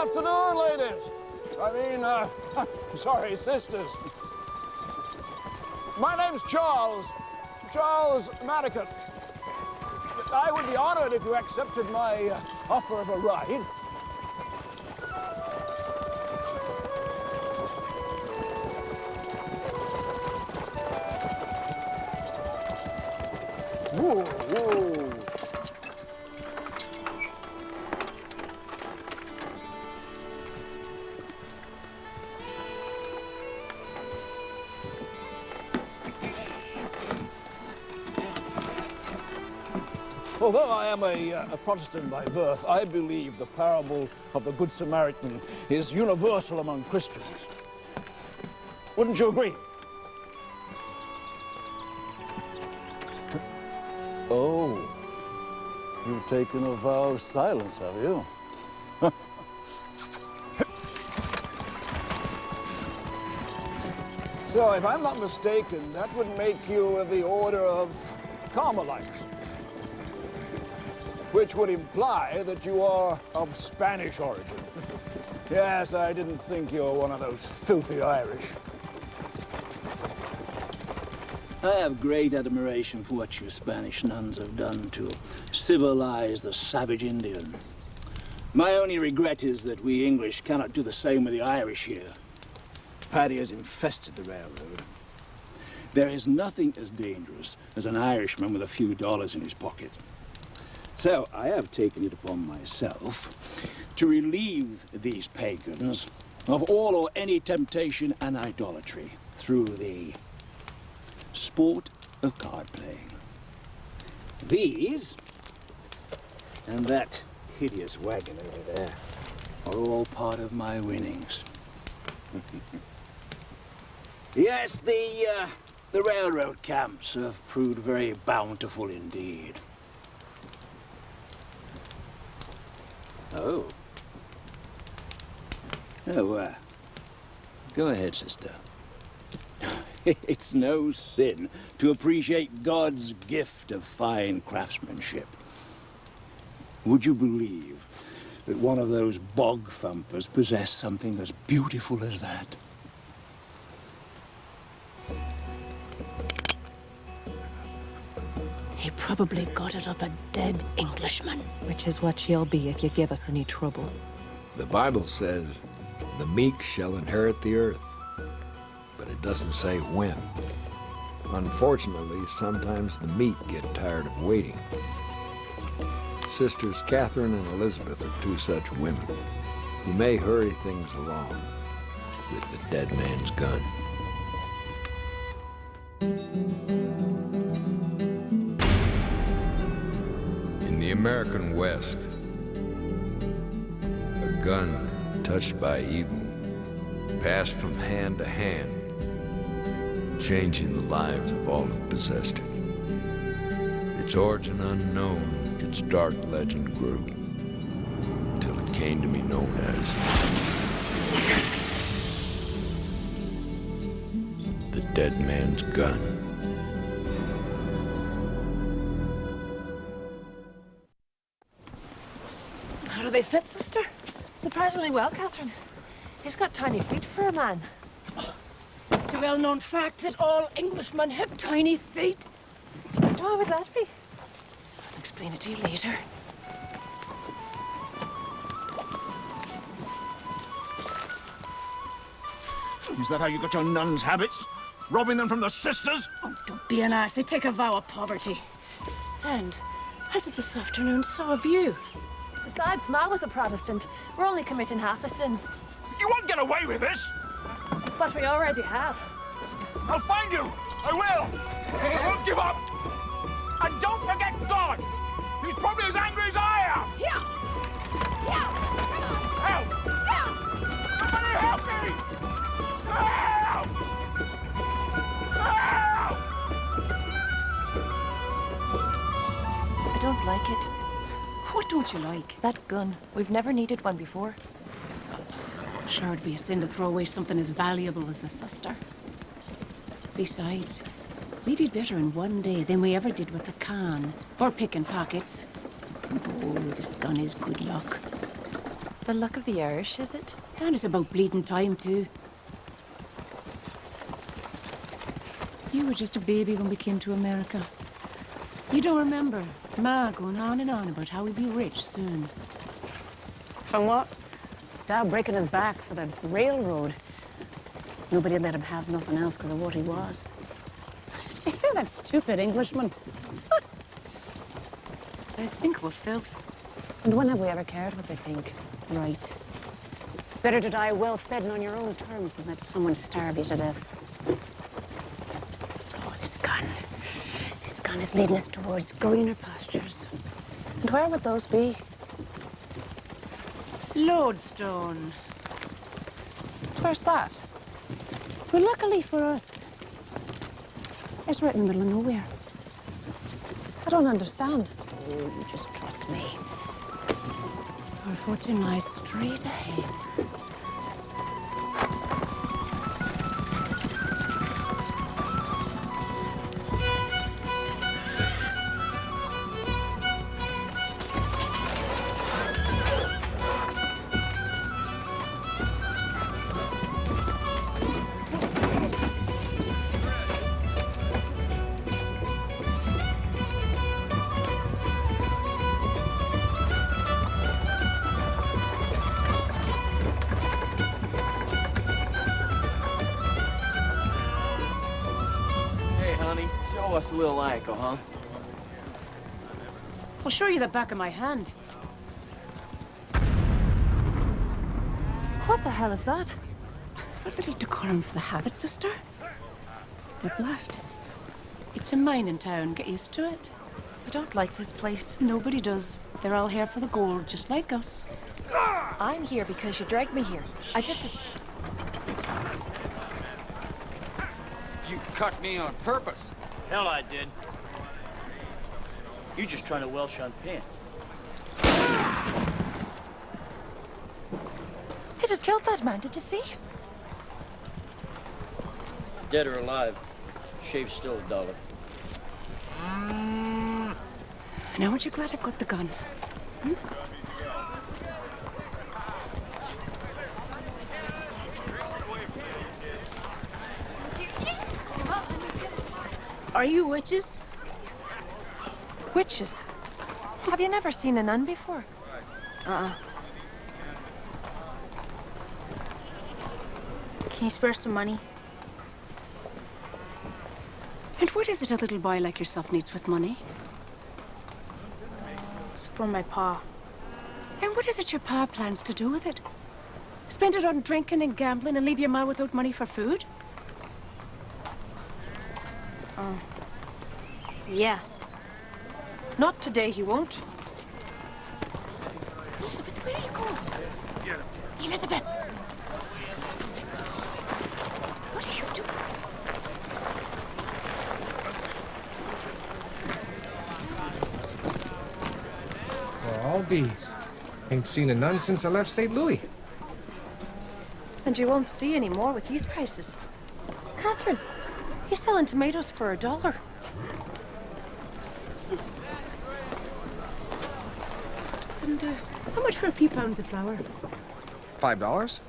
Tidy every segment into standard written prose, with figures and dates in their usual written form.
afternoon, ladies. Sorry, sisters. My name's Charles Madigan. I would be honored if you accepted my offer of a ride. Whoa, whoa. Although I am a Protestant by birth, I believe the parable of the Good Samaritan is universal among Christians. Wouldn't you agree? Oh, you've taken a vow of silence, have you? So, if I'm not mistaken, that would make you of the order of Carmelites, which would imply that you are of Spanish origin. Yes, I didn't think you were one of those filthy Irish. I have great admiration for what you Spanish nuns have done to civilize the savage Indian. My only regret is that we English cannot do the same with the Irish here. Paddy has infested the railroad. There is nothing as dangerous as an Irishman with a few dollars in his pocket. So I have taken it upon myself to relieve these pagans of all or any temptation and idolatry through the sport of card playing. These and that hideous wagon over there are all part of my winnings. Yes, the railroad camps have proved very bountiful indeed. Oh. Oh, go ahead, sister. It's no sin to appreciate God's gift of fine craftsmanship. Would you believe that one of those bog thumpers possessed something as beautiful as that? He probably got it off a dead Englishman. Which is what she'll be if you give us any trouble. The Bible says, the meek shall inherit the earth. But it doesn't say when. Unfortunately, sometimes the meek get tired of waiting. Sisters Catherine and Elizabeth are two such women who may hurry things along with the dead man's gun. In the American West, a gun touched by evil passed from hand to hand, changing the lives of all who possessed it. Its origin unknown, its dark legend grew, till it came to be known as the dead man's gun. How do they fit, sister? Surprisingly well, Catherine. He's got tiny feet for a man. It's a well-known fact that all Englishmen have tiny feet. Why would that be? I'll explain it to you later. Is that how you got your nuns' habits? Robbing them from the sisters? Oh, don't be an ass. They take a vow of poverty. And, as of this afternoon, so have you. Besides, Ma was a Protestant. We're only committing half a sin. You won't get away with this! But we already have. I'll find you! I will! I won't give up! And don't forget God! He's probably as angry as I am! Yeah! Yeah! Help! Yeah! Somebody help me! Help! Help! I don't like it. What don't you like? That gun. We've never needed one before. Sure, it'd be a sin to throw away something as valuable as the sister. Besides, we did better in one day than we ever did with the con, or picking pockets. Oh, this gun is good luck. The luck of the Irish, is it? And it's about bleeding time, too. You were just a baby when we came to America. You don't remember Ma going on and on about how we'd be rich soon. From what? Dad breaking his back for the railroad. Nobody let him have nothing else because of what he was. Did you hear that stupid Englishman? They think we're filth. And when have we ever cared what they think? Right. It's better to die well-fed and on your own terms than let someone starve you to death. Oh, this gun. This gun is leading us towards greener pastures. And where would those be? Lodestone. Where's that? Well, luckily for us, it's right in the middle of nowhere. I don't understand. Oh, you just trust me. Our fortune lies straight ahead. Show us a little ankle, huh? I'll show you the back of my hand. What the hell is that? A little decorum for the habit, sister. They're blasted. It's a mining town. Get used to it. I don't like this place. Nobody does. They're all here for the gold, just like us. I'm here because you dragged me here. I just... You cut me on purpose. Hell, I did. You just trying to Welsh on Pin. He just killed that man, did you see? Dead or alive, shave's still $1. Now aren't you glad I've got the gun? Hmm? Are you witches? Witches? Have you never seen a nun before? Can you spare some money? And what is it a little boy like yourself needs with money? It's for my pa. And what is it your pa plans to do with it? Spend it on drinking and gambling and leave your ma without money for food? Yeah. Not today, he won't. Elizabeth, where are you going? Elizabeth! What are you doing? Well, I'll be. Ain't seen a nun since I left St. Louis. And you won't see any more with these prices. Catherine, he's selling tomatoes for $1. And how much for a few pounds of flour? $5?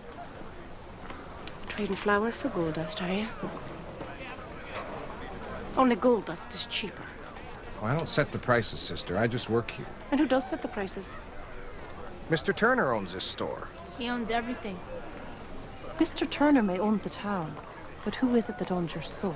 Trading flour for gold dust, are you? Only gold dust is cheaper. Oh, I don't set the prices, sister. I just work here. And who does set the prices? Mr. Turner owns this store. He owns everything. Mr. Turner may own the town, but who is it that owns your soul?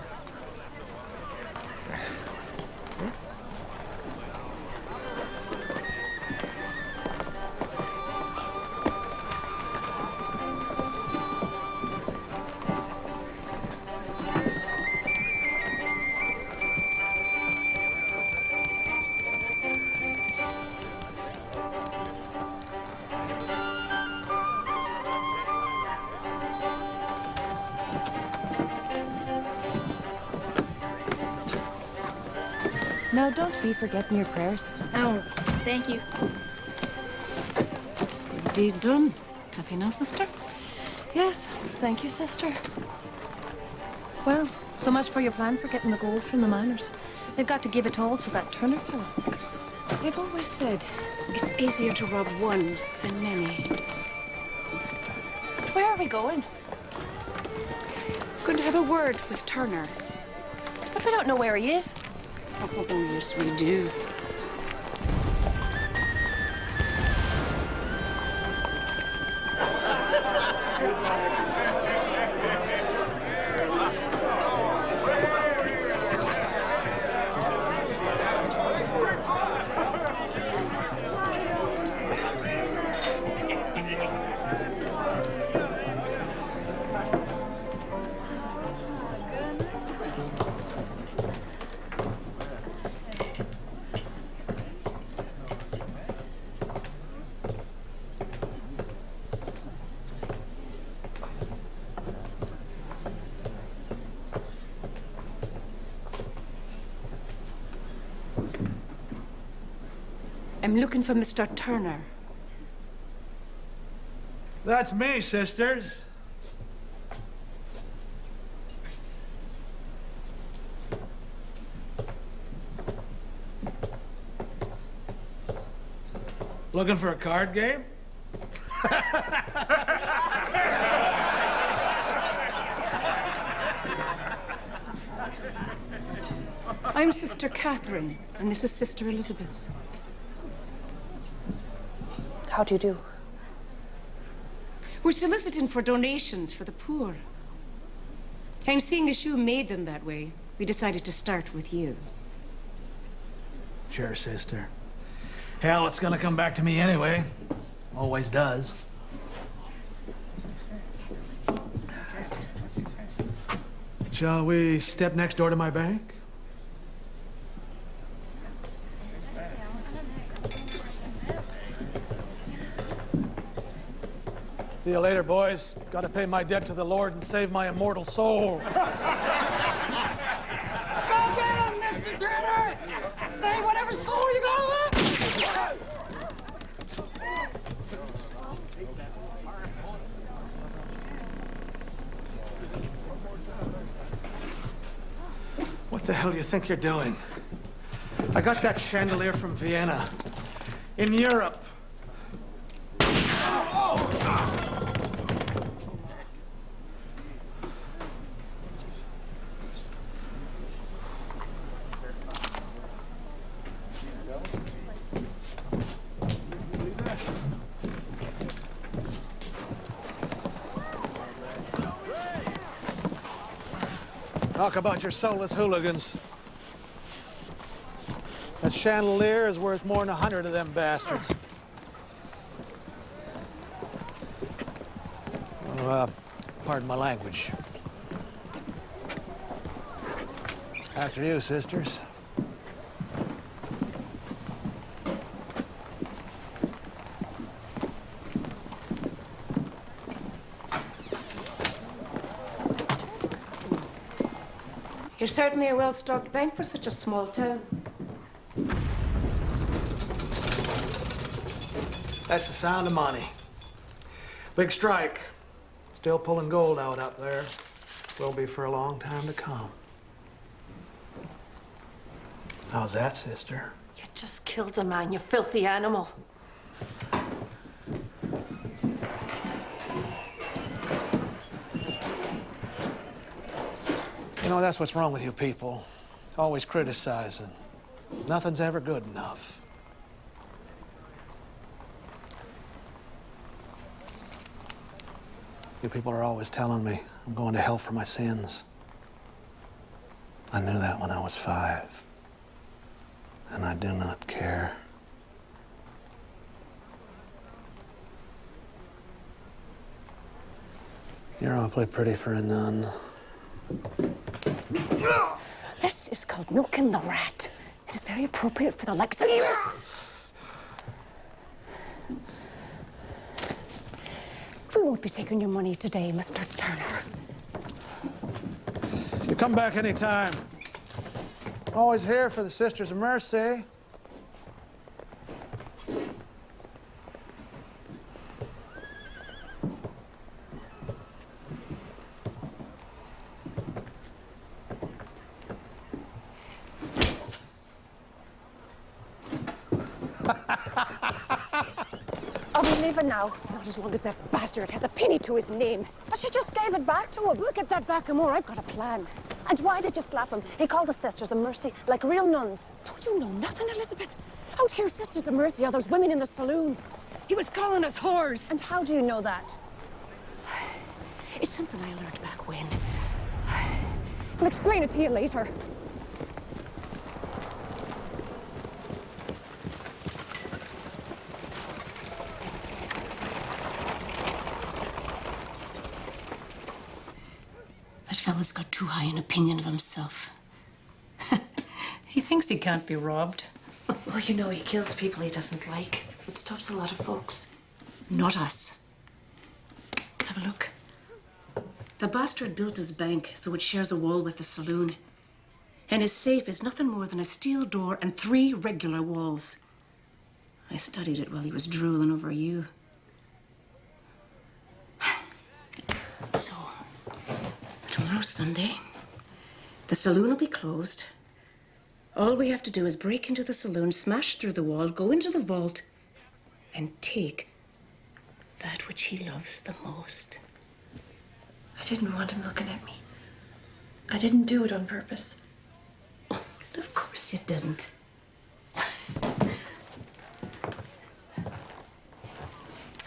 Now, don't be forgetting your prayers. Oh, thank you. Deed done. Happy now, sister? Yes, thank you, sister. Well, so much for your plan for getting the gold from the miners. They've got to give it all to that Turner fellow. I've always said it's easier to rob one than many. are we going? Going to have a word with Turner. But we don't know where he is. Oh, yes, we do. I'm looking for Mr. Turner. That's me, sisters. Looking for a card game? I'm Sister Catherine, and this is Sister Elizabeth. How do you do? We're soliciting for donations for the poor. And seeing as you made them that way, we decided to start with you. Sure, sister. Hell, it's gonna come back to me anyway. Always does. Shall we step next door to my bank? See you later, boys. Gotta pay my debt to the Lord and save my immortal soul. Go get him, Mr. Turner! Save whatever soul you got left! What the hell do you think you're doing? I got that chandelier from Vienna. In Europe. Talk about your soulless hooligans. That chandelier is worth more than 100 of them bastards. Oh, pardon my language. After you, sisters. You're certainly a well-stocked bank for such a small town. That's the sound of money. Big strike. Still pulling gold out up there. Will be for a long time to come. How's that, sister? You just killed a man, you filthy animal. You know, that's what's wrong with you people. Always criticizing. Nothing's ever good enough. You people are always telling me I'm going to hell for my sins. I knew that when I was 5. And I do not care. You're awfully pretty for a nun. This is called milking the rat. It is very appropriate for the likes of you. We won't be taking your money today, Mr. Turner. You come back anytime. Always here for the Sisters of Mercy. I'll be leaving now. Not as long as that bastard has a penny to his name. But she just gave it back to him. We'll get that back and more. I've got a plan. And why did you slap him? He called the Sisters of Mercy like real nuns. Don't you know nothing, Elizabeth? Out here, Sisters of Mercy are those women in the saloons. He was calling us whores. And how do you know that? It's something I learned back when. I'll explain it to you later. That fella's got too high an opinion of himself. He thinks he can't be robbed. Well, you know, he kills people he doesn't like. It stops a lot of folks. Not us. Have a look. The bastard built his bank so it shares a wall with the saloon. And his safe is nothing more than a steel door and 3 regular walls. I studied it while he was drooling over you. So, tomorrow's Sunday. The saloon will be closed. All we have to do is break into the saloon, smash through the wall, go into the vault, and take that which he loves the most. I didn't want him looking at me. I didn't do it on purpose. Oh, of course you didn't.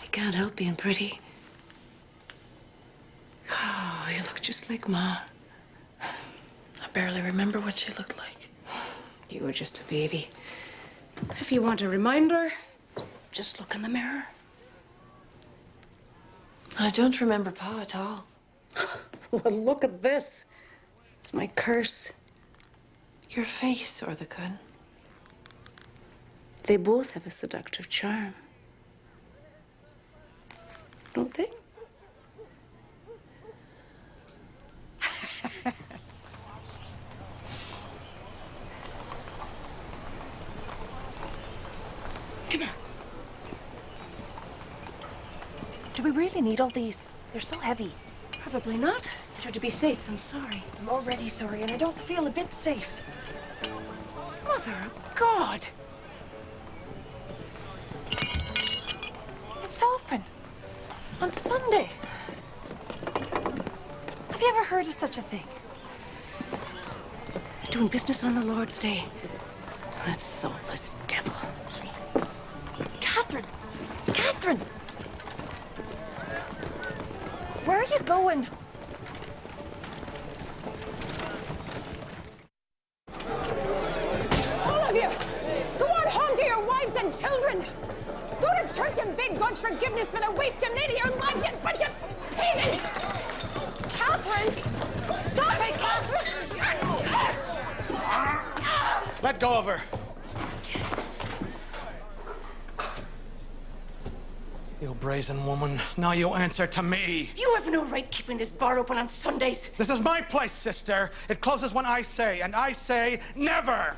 You can't help being pretty. Oh, you look just like Ma. I barely remember what she looked like. You were just a baby. If you want a reminder, just look in the mirror. I don't remember Pa at all. Well, look at this. It's my curse. Your face or the gun? They both have a seductive charm. Don't they? Come here. Do we really need all these? They're so heavy. Probably not. Better to be safe than sorry. I'm already sorry, and I don't feel a bit safe. Mother of God! It's open. On Sunday. Have you ever heard of such a thing? Doing business on the Lord's Day. That soulless devil. Catherine! Catherine! Where are you going? All of you! Go on home to your wives and children! Go to church and beg God's forgiveness for the waste you made of your lives, you bunch of pagans! Catherine! Stop it, Catherine! Let go of her. You brazen woman, now you answer to me. You have no right keeping this bar open on Sundays. This is my place, sister. It closes when I say, and I say never.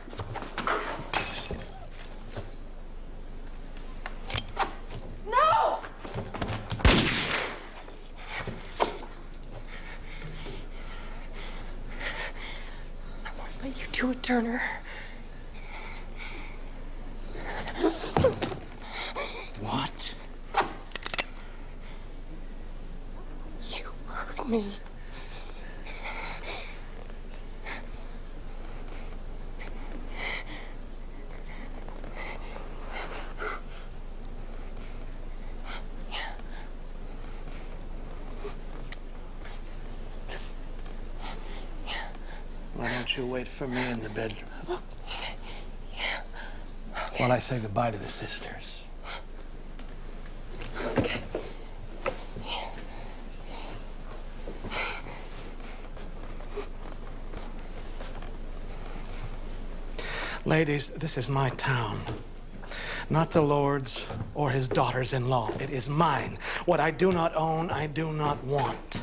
No! I won't let you do it, Turner. What? You hurt me. Why don't you wait for me in the bedroom while I say goodbye to the sisters? Okay. Ladies, this is my town. Not the Lord's or his daughters-in-law. It is mine. What I do not own, I do not want.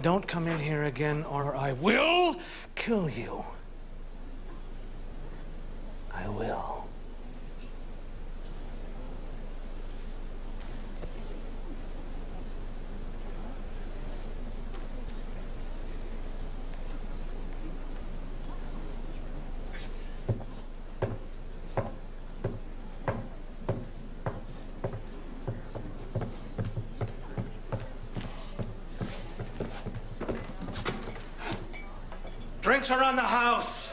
Don't come in here again or I will kill you. I will. servants around the house.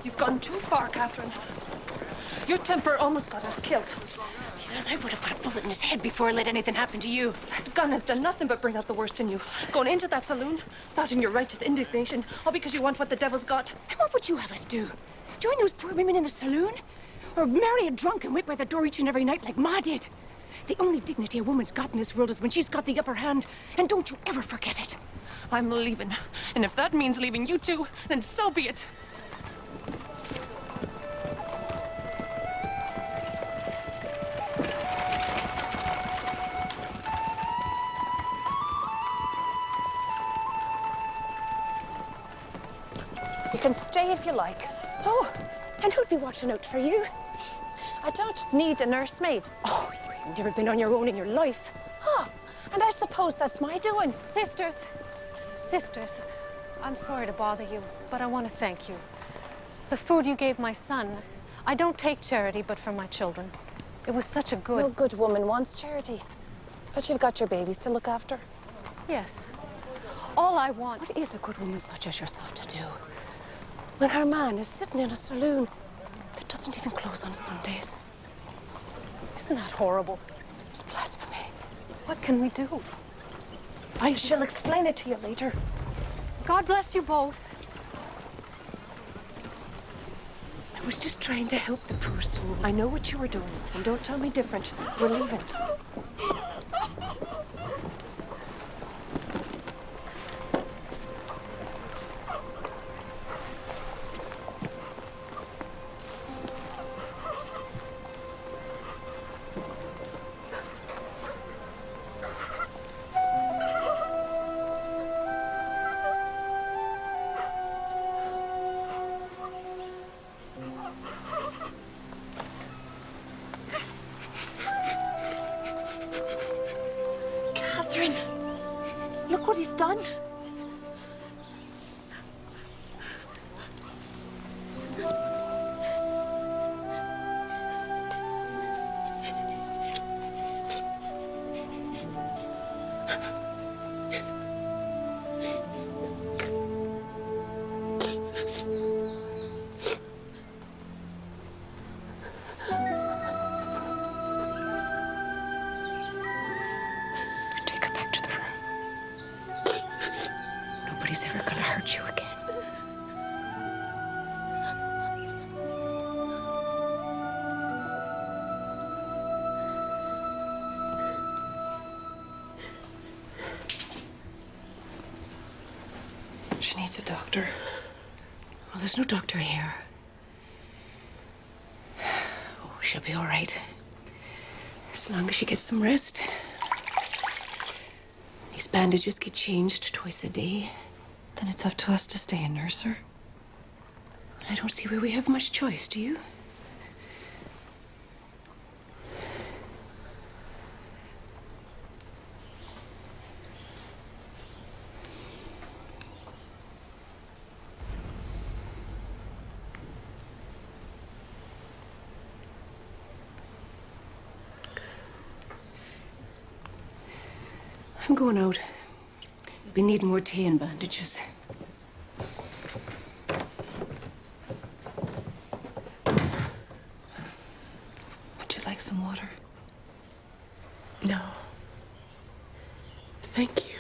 You've gone too far, Catherine. Your temper almost got us killed. And I would have put a bullet in his head before I let anything happen to you. That gun has done nothing but bring out the worst in you. Going into that saloon, spouting your righteous indignation, all because you want what the devil's got. And what would you have us do? Join those poor women in the saloon? Or marry a drunk and wait by the door each and every night like Ma did? The only dignity a woman's got in this world is when she's got the upper hand. And don't you ever forget it. I'm leaving. And if that means leaving you too, then so be it. You can stay if you like. Oh, and who'd be watching out for you? I don't need a nursemaid. Oh, you've never been on your own in your life. Oh, and I suppose that's my doing. Sisters, I'm sorry to bother you, but I want to thank you. The food you gave my son, I don't take charity, but from my children. It was such a good... No good woman wants charity. But you've got your babies to look after. Yes. All I want... What is a good woman such as yourself to do? When her man is sitting in a saloon that doesn't even close on Sundays. Isn't that horrible? It's blasphemy. What can we do? I shall explain it to you later. God bless you both. I was just trying to help the poor soul. I know what you were doing, and don't tell me different. We're leaving. Catherine, look what he's done. Take her back to the room. Nobody's ever gonna hurt you again. She needs a doctor. Well, there's no doctor here. Oh, she'll be all right. As long as she gets some rest. These bandages get changed twice a day. Then it's up to us to stay and nurse her. I don't see where we have much choice, do you? I'm going out. We'll be needing more tea and bandages. Would you like some water? No. Thank you.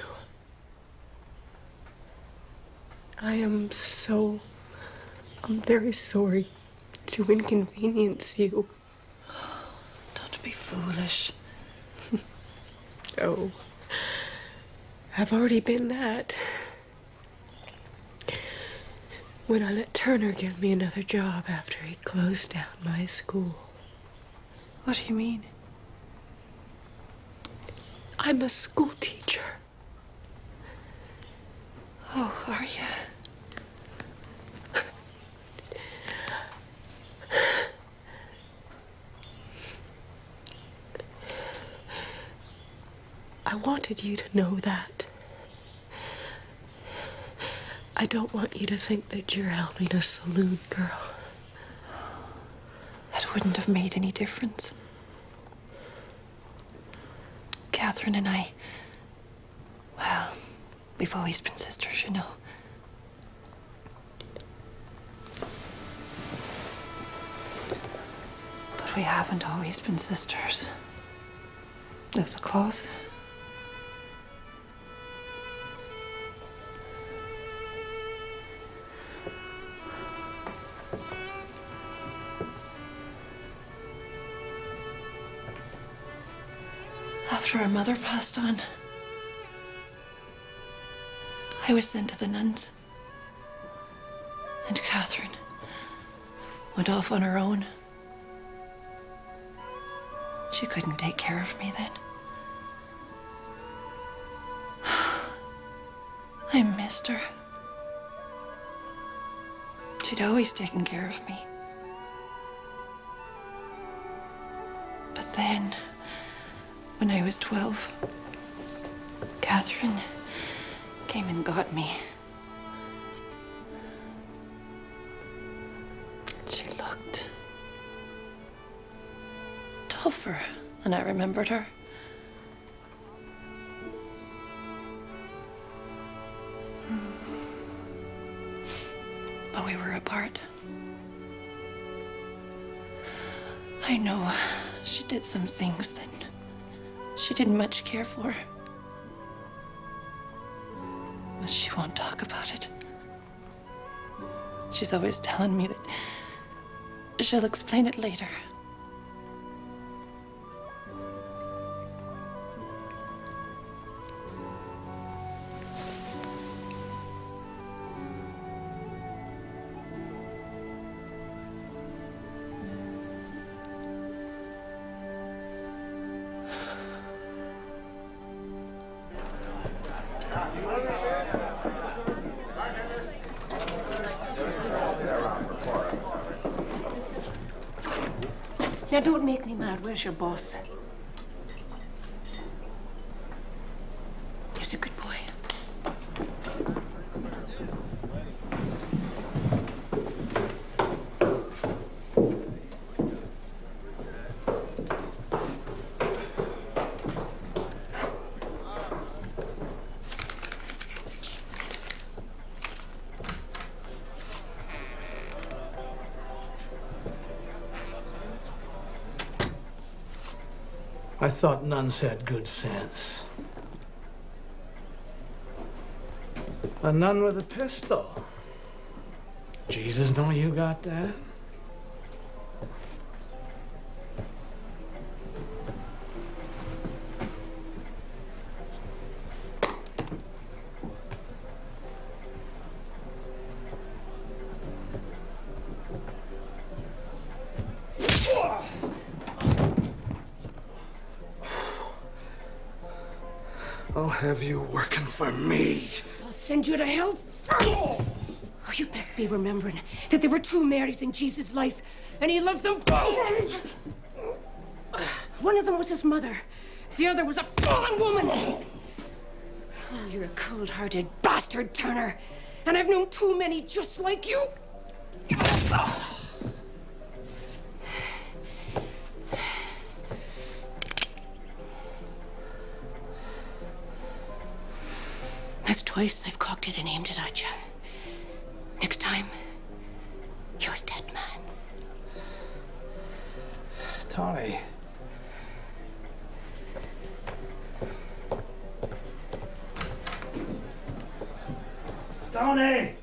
I'm very sorry to inconvenience you. Don't be foolish. Oh. I've already been that. When I let Turner give me another job after he closed down my school. What do you mean? I'm a school teacher. Oh, are you? I wanted you to know that. I don't want you to think that you're helping a saloon girl. That wouldn't have made any difference. Catherine and I, We've always been sisters, you know. But we haven't always been sisters. Of the cloth. After our mother passed on, I was sent to the nuns. And Catherine went off on her own. She couldn't take care of me then. I missed her. She'd always taken care of me. But then, when I was 12, Catherine came and got me. She looked tougher than I remembered her. But we were apart. I know she did some things that she didn't much care for. But she won't talk about it. She's always telling me that she'll explain it later. Now, don't make me mad. Where's your boss? He's a good boy. I thought nuns had good sense. A nun with a pistol. Jesus know you got that? I'll have you working for me. I'll send you to hell first. Oh, you best be remembering that there were two Marys in Jesus' life, and he loved them both. One of them was his mother. The other was a fallen woman. Oh, you're a cold-hearted bastard, Turner. And I've known too many just like you. That's twice I've cocked it and aimed it at you. Next time, you're a dead man. Tony. Tony!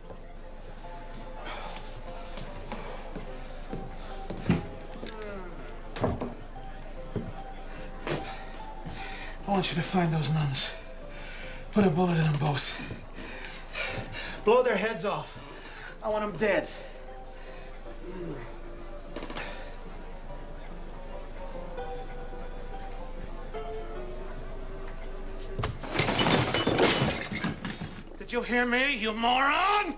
I want you to find those nuns. Put a bullet in them both. Blow their heads off. I want them dead. Did you hear me, you moron?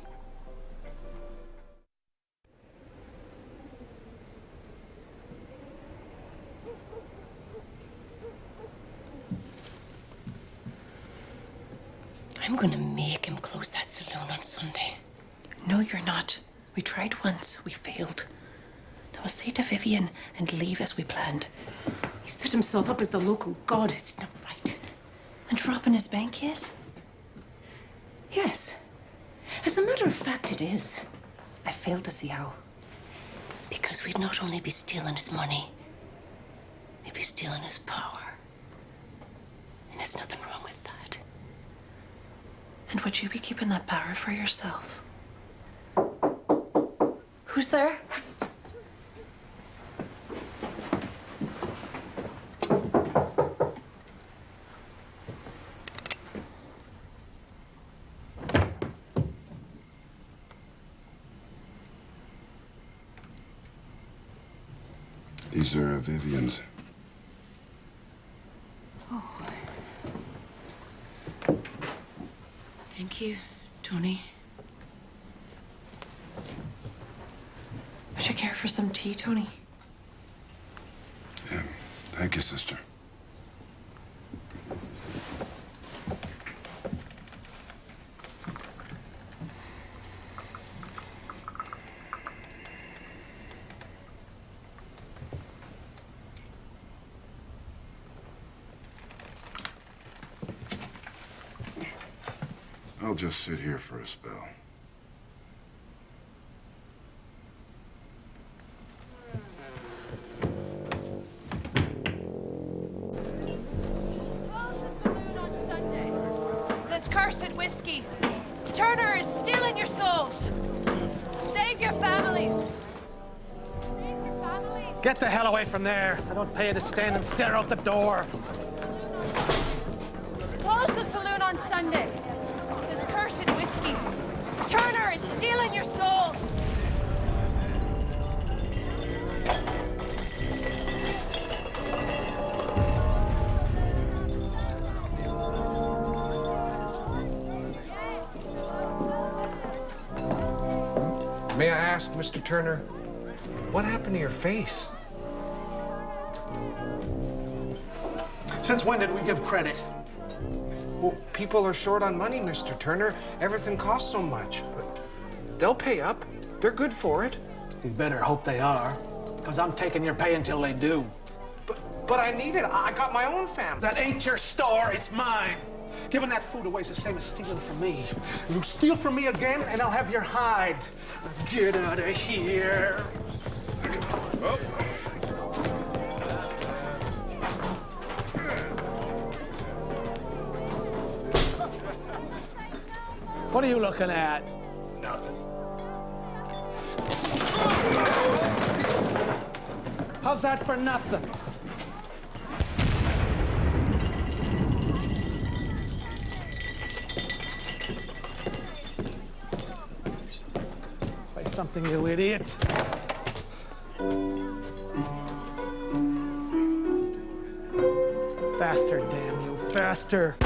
I'm gonna make him close that saloon on Sunday. No, you're not. We tried once. We failed. Now I'll say to Vivian and leave as we planned. He set himself up as the local god. It's not right. And dropping his bank case? Yes. As a matter of fact, it is. I fail to see how. Because we'd not only be stealing his money, we'd be stealing his power. And there's nothing wrong with that. And would you be keeping that power for yourself? Who's there? These are Vivian's. Oh. Thank you, Tony. Would you care for some tea, Tony? Yeah. Thank you, sister. I'll just sit here for a spell. This cursed whiskey. Turner is stealing your souls. Save your families. Get the hell away from there. I don't pay you to stand and stare out the door. Close the saloon on Sunday. This cursed whiskey. Turner is stealing your souls. May I ask, Mr. Turner, what happened to your face? Since when did we give credit? Well, people are short on money, Mr. Turner. Everything costs so much. They'll pay up. They're good for it. You better hope they are, because I'm taking your pay until they do. But I need it. I got my own family. That ain't your store, it's mine. Giving that food away is the same as stealing from me. You steal from me again, and I'll have your hide. Get out of here. Oh. What are you looking at? Nothing. How's that for nothing? Play something, you idiot. Faster, damn you, faster.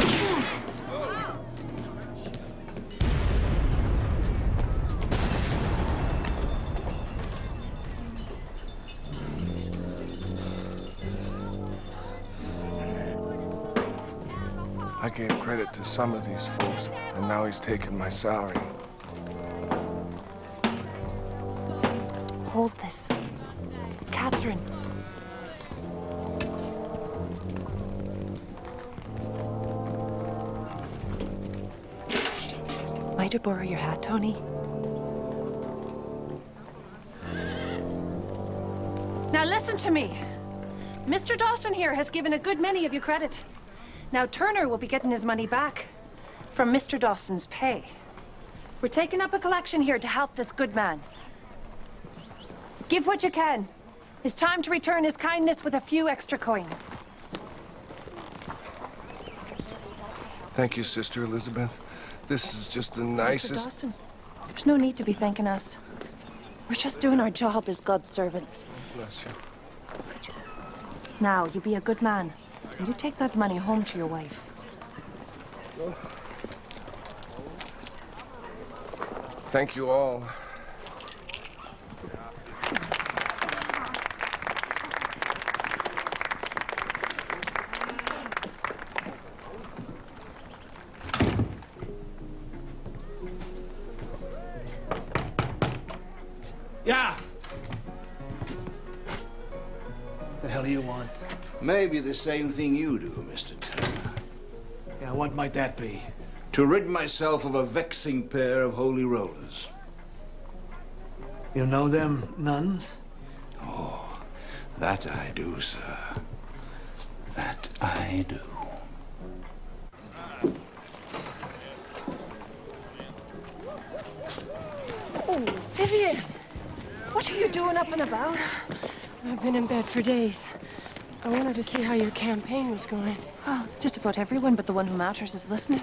I gave credit to some of these folks, and now he's taking my salary. Hold this. Catherine. Might I borrow your hat, Tony? Now listen to me. Mr. Dawson here has given a good many of you credit. Now Turner will be getting his money back from Mr. Dawson's pay. We're taking up a collection here to help this good man. Give what you can. It's time to return his kindness with a few extra coins. Thank you, Sister Elizabeth. This is just the nicest... Mr. Dawson, there's no need to be thanking us. We're just doing our job as God's servants. Bless you. Now, you be a good man, and you take that money home to your wife. Thank you all. Yeah. The hell do you want? Maybe the same thing you do, Mr. Turner. Yeah, what might that be? to rid myself of a vexing pair of holy rollers. You know them nuns? Oh, that I do, sir. That I do. Oh, Vivian! What are you doing up and about? I've been in bed for days. I wanted to see how your campaign was going. Well, just about everyone but the one who matters is listening.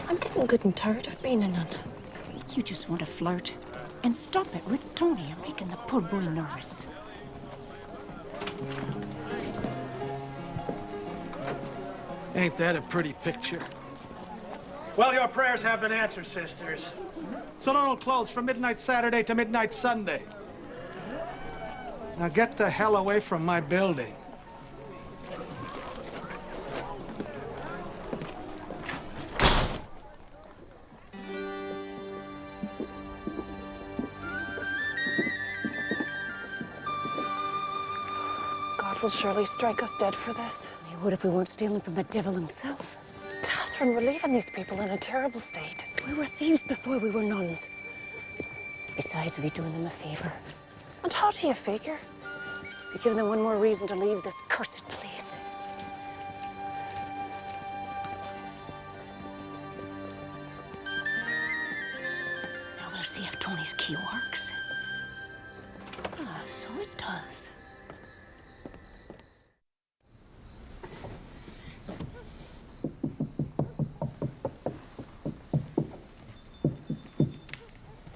I'm getting good and tired of being a nun. You just want to flirt. And stop it with Tony. You're making the poor boy nervous. Ain't that a pretty picture? Well, your prayers have been answered, sisters. Saloon will close from midnight Saturday to midnight Sunday. Now get the hell away from my building. God will surely strike us dead for this. He would if we weren't stealing from the devil himself. Catherine, we're leaving these people in a terrible state. We were thieves before we were nuns. Besides, we're doing them a favor. And how do you figure? We're giving them one more reason to leave this cursed place. Now we'll see if Tony's key works. Ah, so it does.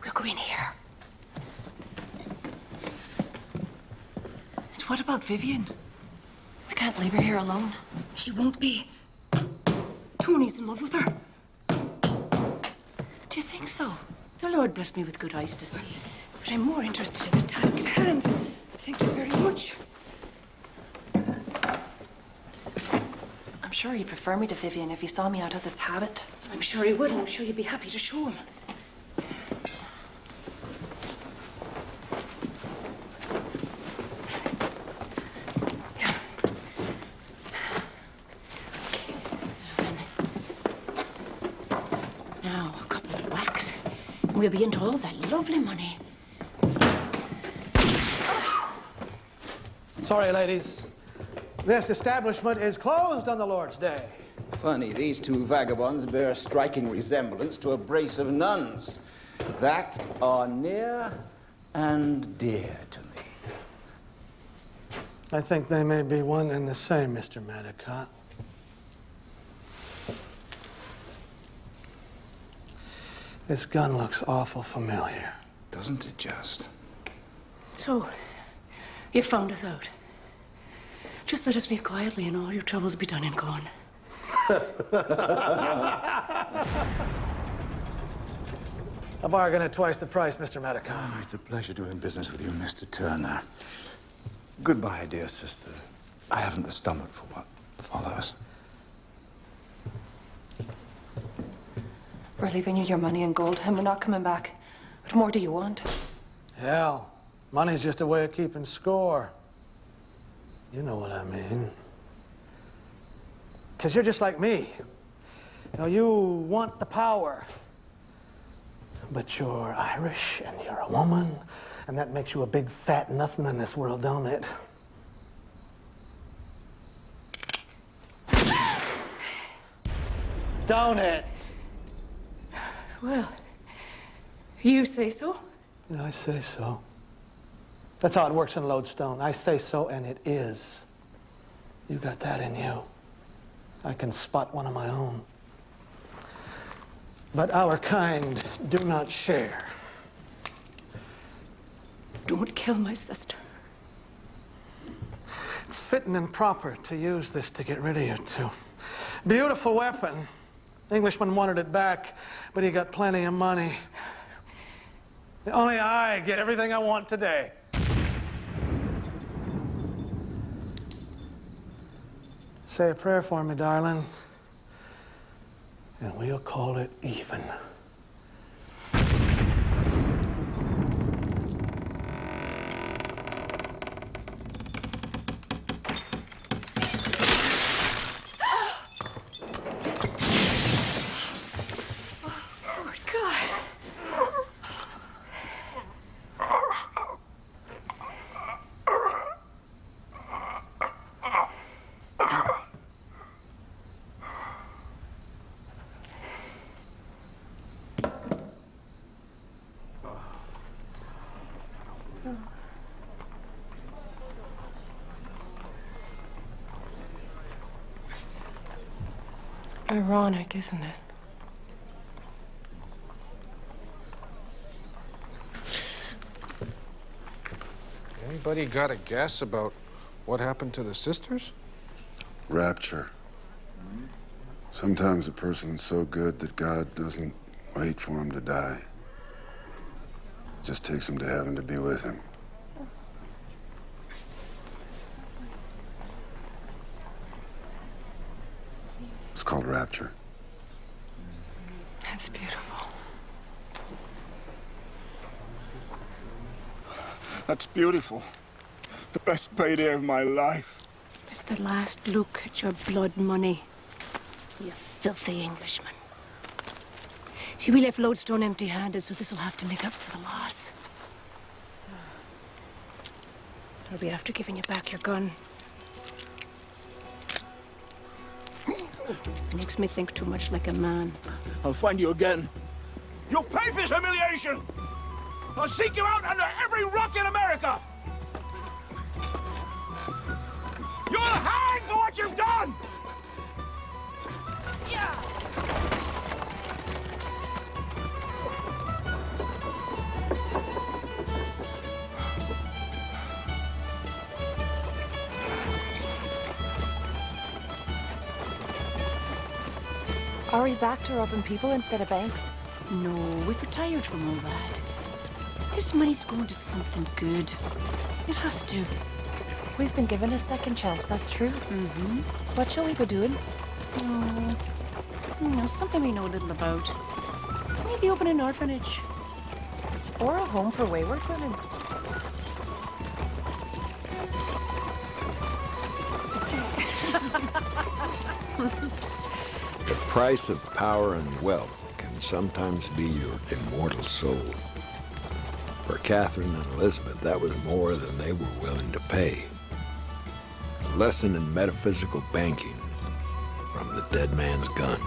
We'll go in here. And what about Vivian? We can't leave her here alone. She won't be. Tony's in love with her. Do you think so? The Lord blessed me with good eyes to see. But I'm more interested in the task at hand. Thank you very much. I'm sure he'd prefer me to Vivian if he saw me out of this habit. I'm sure he would, and I'm sure you'd be happy to show him. Now, a couple of whacks, and we'll be into all that lovely money. Sorry, ladies. This establishment is closed on the Lord's Day. Funny, these two vagabonds bear a striking resemblance to a brace of nuns that are near and dear to me. I think they may be one and the same, Mr. Medicott. This gun looks awful familiar. Doesn't it just? So, you found us out. Just let us leave quietly and all your troubles be done and gone. A bargain at twice the price, Mr. Medicott. Oh, it's a pleasure doing business with you, Mr. Turner. Goodbye, dear sisters. I haven't the stomach for what follows. We're leaving you your money and gold, and we're not coming back. What more do you want? Hell, money's just a way of keeping score. You know what I mean. 'Cause you're just like me. Now, you want the power. But you're Irish, and you're a woman, and that makes you a big fat nothing in this world, don't it? Don't it? Well, you say so? Yeah, I say so. That's how it works in Lodestone. I say so, and it is. You got that in you. I can spot one of my own. But our kind do not share. Don't kill my sister. It's fitting and proper to use this to get rid of you two. Beautiful weapon. Englishman wanted it back, but he got plenty of money. Only I get everything I want today. Say a prayer for me, darling, and we'll call it even. Ironic, isn't it? Anybody got a guess about what happened to the sisters? Rapture. Sometimes a person's so good that God doesn't wait for him to die. Just takes him to heaven to be with him. It's called rapture. That's beautiful. That's beautiful. The best payday of my life. It's the last look at your blood money, you filthy Englishman. See, we left Lodestone empty-handed, so this'll have to make up for the loss. I'll be after giving you back your gun. Makes me think too much like a man. I'll find you again. You'll pay for this humiliation! I'll seek you out under every rock in America! You'll hang for what you've done! Are we back to robbing people instead of banks? No, we've retired from all that. This money's going to something good. It has to. We've been given a second chance, that's true. Mm-hmm. What shall we be doing? Something we know a little about. Maybe open an orphanage. Or a home for wayward women. The price of power and wealth can sometimes be your immortal soul. For Catherine and Elizabeth, that was more than they were willing to pay. A lesson in metaphysical banking from the dead man's gun.